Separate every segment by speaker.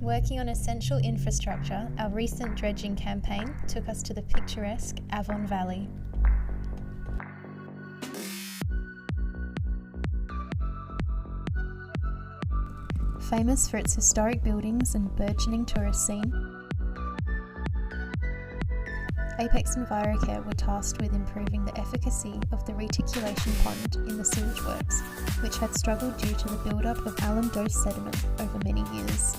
Speaker 1: Working on essential infrastructure, our recent dredging campaign took us to the picturesque Avon Valley. Famous for its historic buildings and burgeoning tourist scene, Apex Envirocare were tasked with improving the efficacy of the reticulation pond in the sewage works, which had struggled due to the build-up of alum-dose sediment over many years.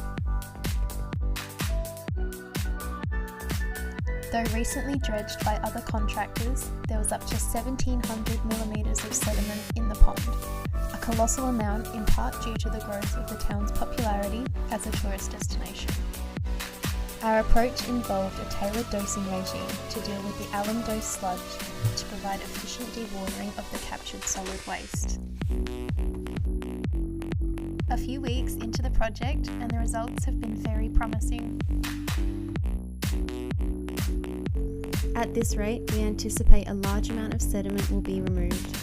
Speaker 1: Though recently dredged by other contractors, there was up to 1,700 millimetres of sediment in the pond, a colossal amount in part due to the growth of the town's popularity as a tourist destination. Our approach involved a tailored dosing regime to deal with the alum dose sludge to provide efficient dewatering of the captured solid waste. A few weeks into the project and the results have been very promising. At this rate, we anticipate a large amount of sediment will be removed,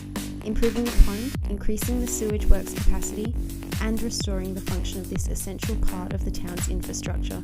Speaker 1: improving the pond, increasing the sewage works capacity, and restoring the function of this essential part of the town's infrastructure.